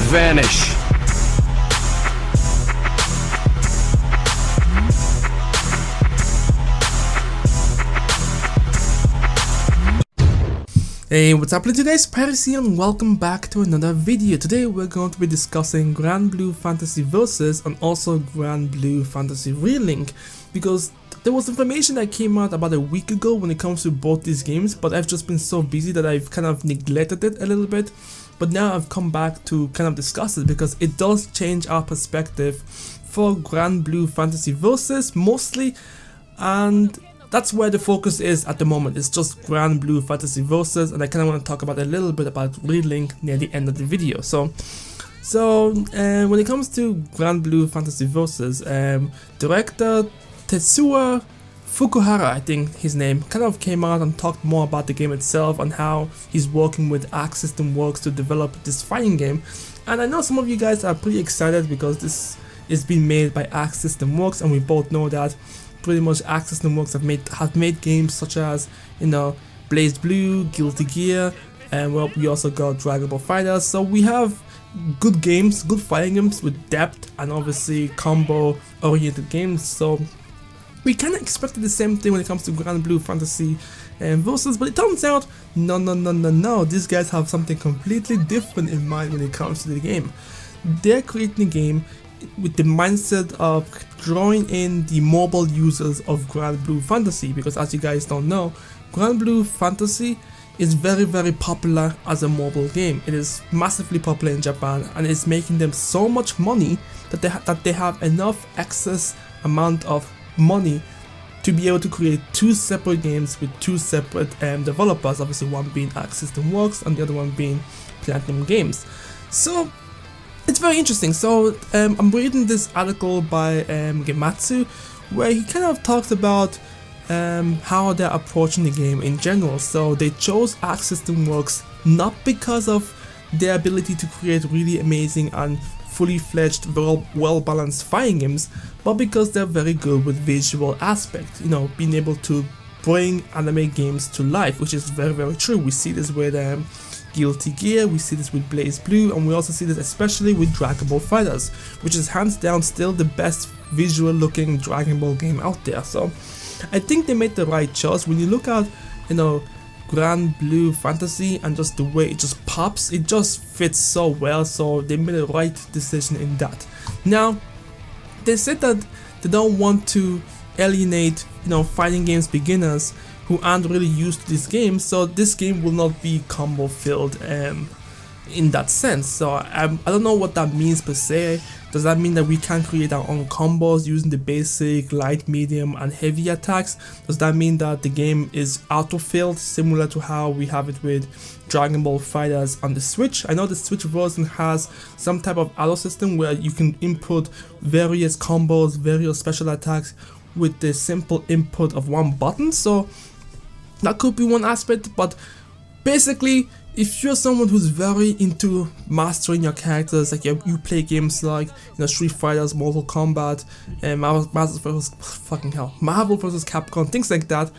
vanish. Hey, what's up little guys, Paris here and welcome back to another video. Today we're going to be discussing Granblue Fantasy Versus and also Granblue Fantasy Relink, because there was information that came out about a week ago when it comes to both these games, but I've just been so busy that I've kind of neglected it a little bit. But now I've come back to kind of discuss it because it does change our perspective for Granblue Fantasy Versus mostly, and that's where the focus is at the moment. It's just Granblue Fantasy Versus, and I kind of want to talk about a little bit about Relink near the end of the video. So when it comes to Granblue Fantasy Versus, director Tetsuya Fukuhara, I think his name, kind of came out and talked more about the game itself and how he's working with Arc System Works to develop this fighting game. And I know some of you guys are pretty excited because this is being made by Arc System Works, and we both know that pretty much Arc System Works have made games such as, you know, Granblue, Guilty Gear, and well, we also got Dragon Fighters. So we have good games, good fighting games with depth and obviously combo oriented games. So we kind of expected the same thing when it comes to Granblue Fantasy Versus, but it turns out no, these guys have something completely different in mind when it comes to the game. They're creating a game with the mindset of drawing in the mobile users of Granblue Fantasy, because as you guys don't know, Granblue Fantasy is very popular as a mobile game. It is massively popular in Japan, and it's making them so much money that they have enough excess amount of money to be able to create two separate games with two separate developers, obviously one being Arc System Works and the other one being Platinum Games. So it's very interesting. So I'm reading this article by Gematsu, where he kind of talks about how they're approaching the game in general. So they chose Arc System Works not because of their ability to create really amazing and fully fledged, well balanced fighting games, but because they're very good with visual aspect, you know, being able to bring anime games to life, which is very true. We see this with Guilty Gear, we see this with Granblue, and we also see this especially with Dragon Ball Fighters, which is hands down still the best visual looking Dragon Ball game out there. So I think they made the right choice. When you look at, you know, Granblue Fantasy and just the way it just pops, it just fits so well, so they made the right decision in that. Now, they said that they don't want to alienate, you know, fighting games beginners who aren't really used to this game, so this game will not be combo filled in that sense. So I don't know what that means per se. Does that mean that we can create our own combos using the basic light, medium and heavy attacks? Does that mean that the game is auto-filled similar to how we have it with Dragon Ball Fighters on the Switch? I know the Switch version has some type of auto system where you can input various combos, various special attacks with the simple input of one button, so that could be one aspect. But basically, if you're someone who's very into mastering your characters, like you play games like, you know, Street Fighters, Mortal Kombat, and Marvel vs. Capcom, things like that,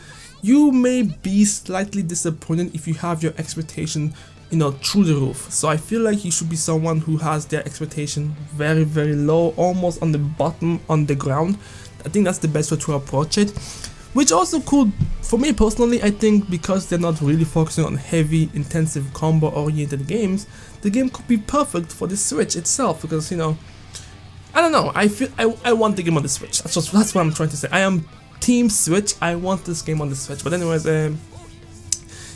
you may be slightly disappointed if you have your expectation, you know, through the roof. So I feel like you should be someone who has their expectation very low, almost on the bottom, on the ground. I think that's the best way to approach it. Which also could, for me personally, I think because they're not really focusing on heavy, intensive, combo-oriented games, the game could be perfect for the Switch itself. Because, you know, I don't know, I feel I want the game on the Switch. That's what I'm trying to say. I am Team Switch. I want this game on the Switch. But anyways,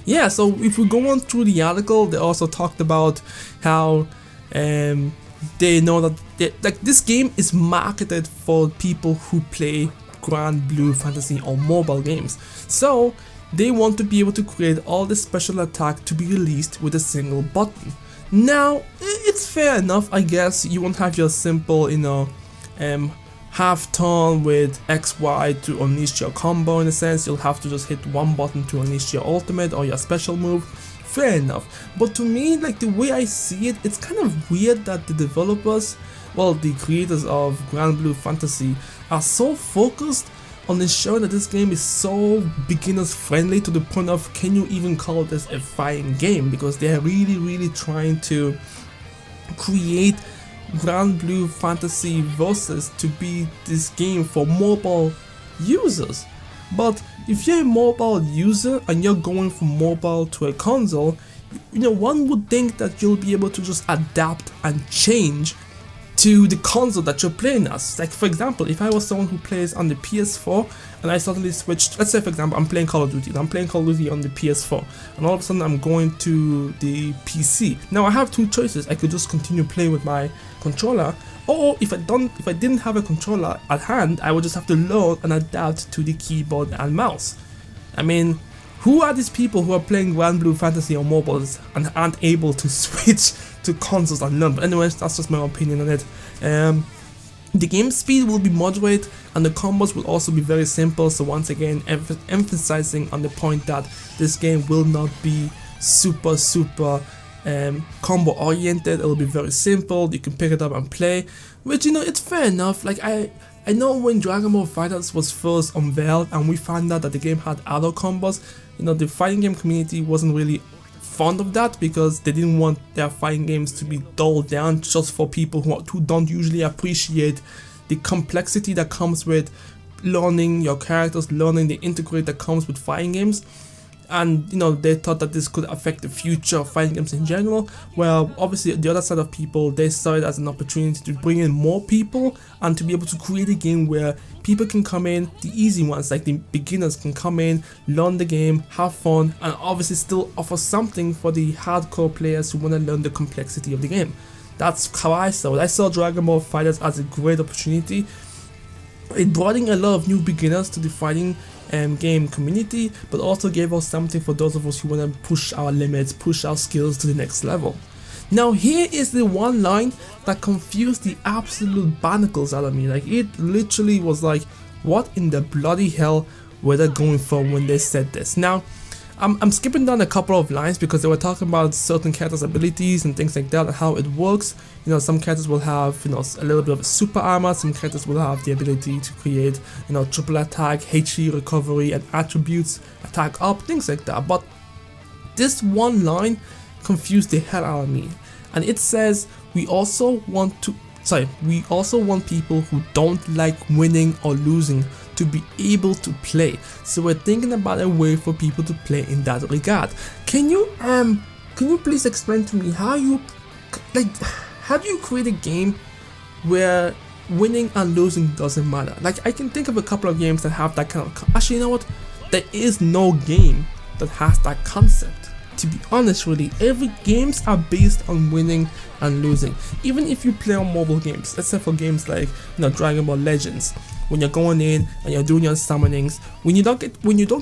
yeah. So if we go on through the article, they also talked about how they know that this game is marketed for people who play Granblue Fantasy on mobile games, so they want to be able to create all the special attack to be released with a single button. Now, it's fair enough, I guess. You won't have your simple, you know, half turn with XY to unleash your combo. In a sense, you'll have to just hit one button to unleash your ultimate or your special move. Fair enough, but to me, like, the way I see it, it's kind of weird that the developers, well, the creators of Granblue Fantasy, are so focused on ensuring that this game is so beginners friendly to the point of, can you even call this a fighting game? Because they're really trying to create Granblue Fantasy Versus to be this game for mobile users. But if you're a mobile user and you're going from mobile to a console, one would think that you'll be able to just adapt and change to the console that you're playing as. Like, for example, if I was someone who plays on the PS4 and I suddenly switched, let's say for example I'm playing Call of Duty, on the PS4, and all of a sudden I'm going to the PC. Now I have two choices. I could just continue playing with my controller, or if I didn't have a controller at hand, I would just have to learn and adapt to the keyboard and mouse. I mean, who are these people who are playing Granblue Fantasy on mobiles and aren't able to switch to consoles and learn? But anyways, that's just my opinion on it. The game speed will be moderate and the combos will also be very simple, so once again emphasizing on the point that this game will not be super combo oriented. It will be very simple. You can pick it up and play, which it's fair enough. Like I know when Dragon Ball FighterZ was first unveiled and we found out that the game had auto combos, the fighting game community wasn't really fond of that because they didn't want their fighting games to be dulled down just for people who don't usually appreciate the complexity that comes with learning your characters, learning the integrate that comes with fighting games. And they thought that this could affect the future of fighting games in general. Well, obviously the other side of people, they saw it as an opportunity to bring in more people and to be able to create a game where people can come in, the easy ones like the beginners can come in, learn the game, have fun, and obviously still offer something for the hardcore players who want to learn the complexity of the game. That's how I saw it. I saw Dragon Ball FighterZ as a great opportunity. It brought in a lot of new beginners to the fighting game community, but also gave us something for those of us who want to push our limits, push our skills to the next level. Now here is the one line that confused the absolute barnacles out of me. Like, it literally was like, what in the bloody hell were they going for when they said this? Now I'm skipping down a couple of lines because they were talking about certain characters' abilities and things like that and how it works. Some characters will have, a little bit of a super armor, some characters will have the ability to create, triple attack, HP recovery, and attributes, attack up, things like that. But this one line confused the hell out of me. And it says, we also want people who don't like winning or losing to be able to play. So we're thinking about a way for people to play in that regard. Can you please explain to me how do you create a game where winning and losing doesn't matter? Like, I can think of a couple of games that have that kind of, actually, you know what? There is no game that has that concept. To be honest, really, every games are based on winning and losing. Even if you play on mobile games, except for games like Dragon Ball Legends, when you're going in and you're doing your summonings, when you don't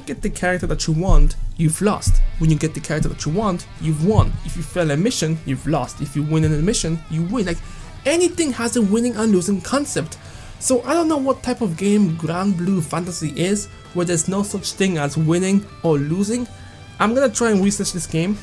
get the character that you want, you've lost. When you get the character that you want, you've won. If you fail a mission, you've lost. If you win in a mission, you win. Like, anything has a winning and losing concept. So I don't know what type of game Granblue Fantasy is, where there's no such thing as winning or losing. I'm gonna try and research this game.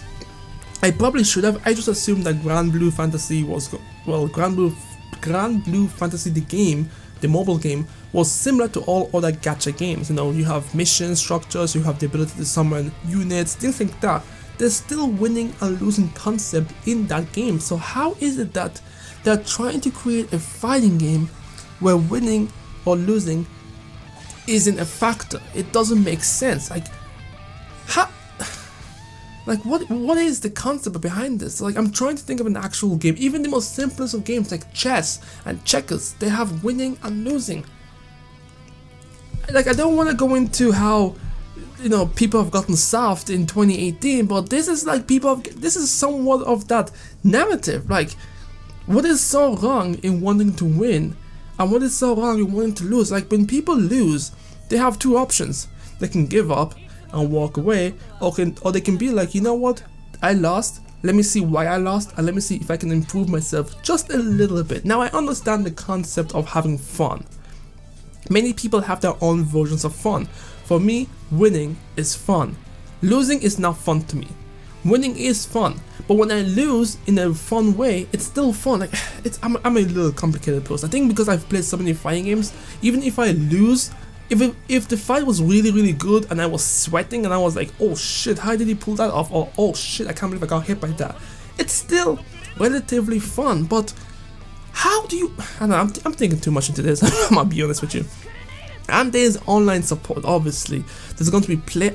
I probably should have. I just assumed that Granblue Fantasy was, well, Granblue Fantasy, the game, the mobile game, was similar to all other gacha games. You have mission structures, you have the ability to summon units, things like that. There's still winning and losing concept in that game. So how is it that they're trying to create a fighting game where winning or losing isn't a factor? It doesn't make sense. Like, how? Like, what is the concept behind this? Like, I'm trying to think of an actual game. Even the most simplest of games like chess and checkers, they have winning and losing. Like, I don't want to go into how, people have gotten soft in 2018, but this is like this is somewhat of that narrative. Like, what is so wrong in wanting to win, and what is so wrong in wanting to lose? Like, when people lose, they have two options. They can give up and walk away, or they can be like, you know what, I lost, let me see why I lost, and let me see if I can improve myself just a little bit. Now, I understand the concept of having fun. Many people have their own versions of fun. For me, winning is fun. Losing is not fun to me. Winning is fun, but when I lose in a fun way, it's still fun. Like, I'm a little complicated person. I think because I've played so many fighting games, even if I lose, if the fight was really good and I was sweating and I was like, oh shit, how did he pull that off? Or oh shit, I can't believe I got hit by that. It's still relatively fun. But how do you, I don't know, I'm thinking too much into this. I'm gonna be honest with you. And there's online support, obviously. There's going to be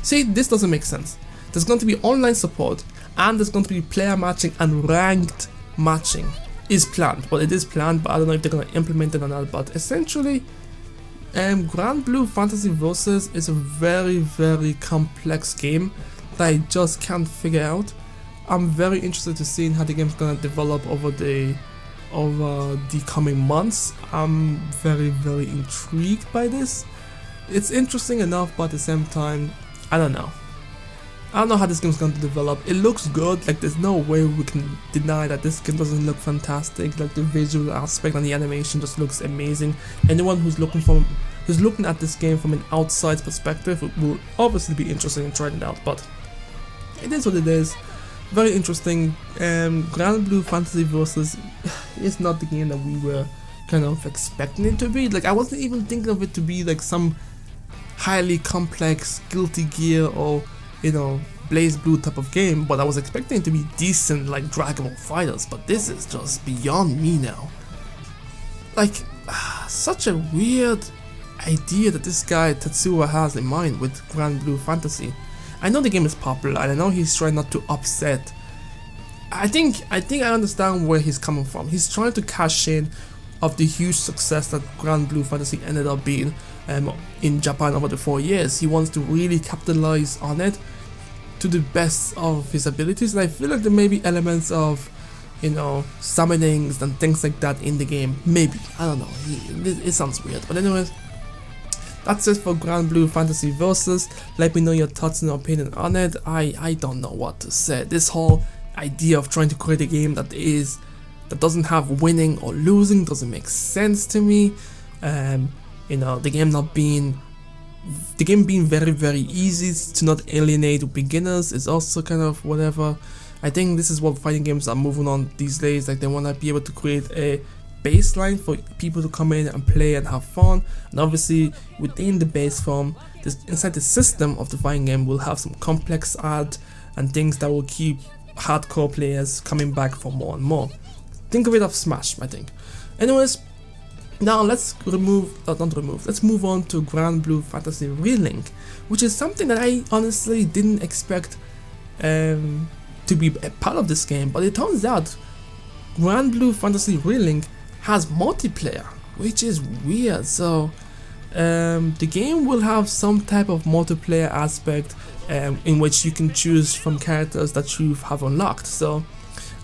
see, this doesn't make sense. There's going to be online support, and there's going to be player matching and ranked matching is planned. Well, it is planned, but I don't know if they're going to implement it or not. But essentially, Granblue Fantasy Versus is a very, very complex game that I just can't figure out. I'm very interested to see how the game's going to develop over the coming months. I'm very, very intrigued by this. It's interesting enough, but at the same time, I don't know how this game's going to develop. It looks good, like there's no way we can deny that this game doesn't look fantastic. Like the visual aspect and the animation just looks amazing. Anyone who's looking at this game from an outside perspective will obviously be interested in trying it out, but it is what it is. Very interesting. Granblue Fantasy Versus is not the game that we were kind of expecting it to be. Like, I wasn't even thinking of it to be like some highly complex Guilty Gear or, you know, BlazBlue type of game, but I was expecting it to be decent like Dragon Ball Fighters, but this is just beyond me now. Like, such a weird idea that this guy Tetsuya has in mind with Granblue Fantasy. I know the game is popular, and I know he's trying not to upset. I think I understand where he's coming from. He's trying to cash in of the huge success that Granblue Fantasy ended up being in Japan over the 4 years. He wants to really capitalize on it to the best of his abilities, and I feel like there may be elements of, you know, summonings and things like that in the game. Maybe, I don't know. It sounds weird, but anyways. That's it for Granblue Fantasy Versus. Let me know your thoughts and opinion on it. I don't know what to say. This whole idea of trying to create a game that doesn't have winning or losing doesn't make sense to me. You know, the game being very, very easy to not alienate beginners is also kind of whatever. I think this is what fighting games are moving on these days. Like, they want to be able to create a baseline for people to come in and play and have fun, and obviously within the base form, inside the system of the fighting game, will have some complex art and things that will keep hardcore players coming back for more and more. Think of it of Smash, I think. Anyways, now let's move on to Granblue Fantasy Relink, which is something that I honestly didn't expect to be a part of this game, but it turns out Granblue Fantasy Relink has multiplayer, which is weird. So the game will have some type of multiplayer aspect in which you can choose from characters that you have unlocked. So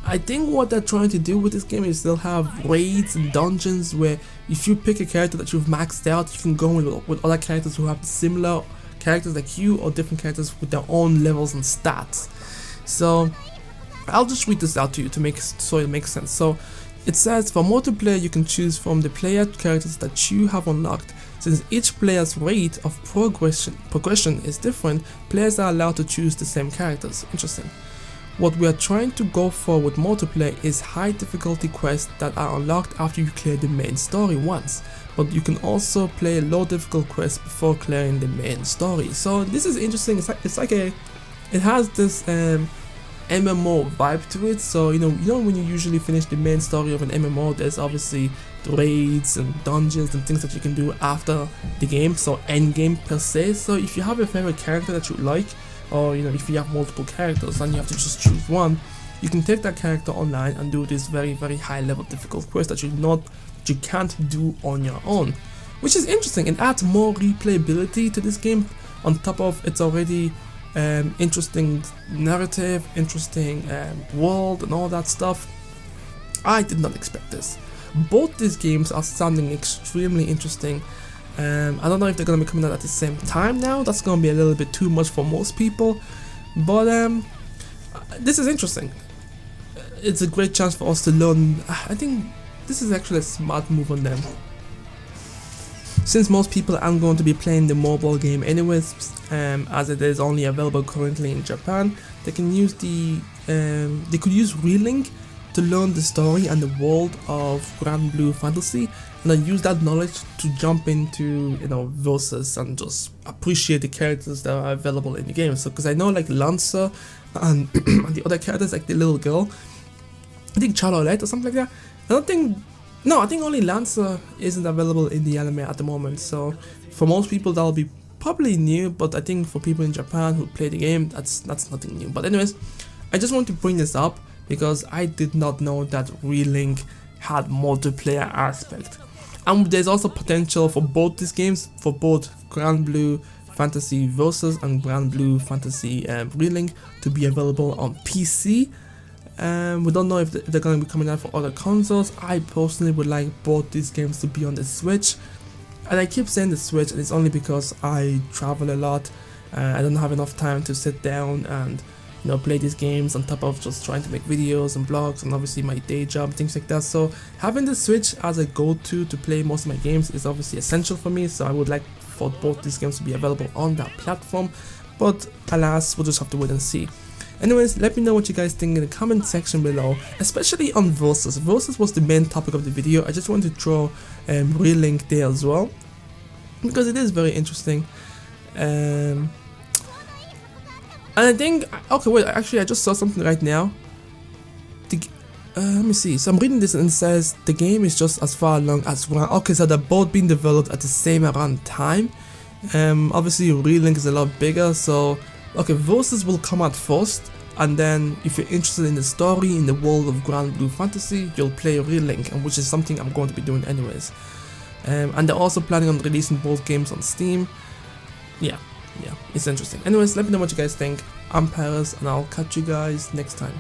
I think what they're trying to do with this game is they'll have raids and dungeons where if you pick a character that you've maxed out, you can go with other characters who have similar characters like you, or different characters with their own levels and stats. So I'll just read this out to you so it makes sense. So it says, for multiplayer, you can choose from the player characters that you have unlocked. Since each player's rate of progression is different, players are allowed to choose the same characters. Interesting. What we are trying to go for with multiplayer is high difficulty quests that are unlocked after you clear the main story once, but you can also play low difficult quests before clearing the main story. So this is interesting. It has this MMO vibe to it. So you know when you usually finish the main story of an MMO, there's obviously the raids and dungeons and things that you can do after the game, so end game per se. So if you have a favorite character that you like, or you know, if you have multiple characters and you have to just choose one, you can take that character online and do this very, very high level difficult quest that you can't do on your own, which is interesting. It adds more replayability to this game on top of its already interesting narrative, interesting world and all that stuff. I did not expect this. Both these games are sounding extremely interesting. I don't know if they're going to be coming out at the same time now. That's going to be a little bit too much for most people, but this is interesting. It's a great chance for us to learn. I think this is actually a smart move on them, since most people aren't going to be playing the mobile game anyways, as it is only available currently in Japan. They can use they could use Relink to learn the story and the world of Granblue Fantasy, and then use that knowledge to jump into, you know, Versus and just appreciate the characters that are available in the game. So because I know like Lancer and, and the other characters, like the little girl, I think Charlotte or something like that. I don't think, no, I think only Lancer isn't available in the anime at the moment, so for most people that'll be probably new, but I think for people in Japan who play the game, that's nothing new. But anyways, I just want to bring this up because I did not know that Relink had multiplayer aspect. And there's also potential for both these games, for both Granblue Fantasy Versus and Granblue Fantasy Relink to be available on PC. We don't know if they're going to be coming out for other consoles. I personally would like both these games to be on the Switch. And I keep saying the Switch, and it's only because I travel a lot. I don't have enough time to sit down and play these games on top of just trying to make videos and blogs and obviously my day job, things like that. So having the Switch as a go-to to play most of my games is obviously essential for me. So I would like for both these games to be available on that platform. But alas, we'll just have to wait and see. Anyways, let me know what you guys think in the comment section below, especially on Versus. Versus was the main topic of the video. I just wanted to throw Relink there as well, because it is very interesting. And I think, okay wait, actually I just saw something right now. Let me see, so I'm reading this and it says the game is just as far along as one. Okay, so they're both being developed at the same around time. Obviously Relink is a lot bigger, so okay, Versus will come out first, and then if you're interested in the story, in the world of Granblue Fantasy, you'll play Relink, and which is something I'm going to be doing anyways. And they're also planning on releasing both games on Steam. Yeah, it's interesting. Anyways, let me know what you guys think. I'm Paris, and I'll catch you guys next time.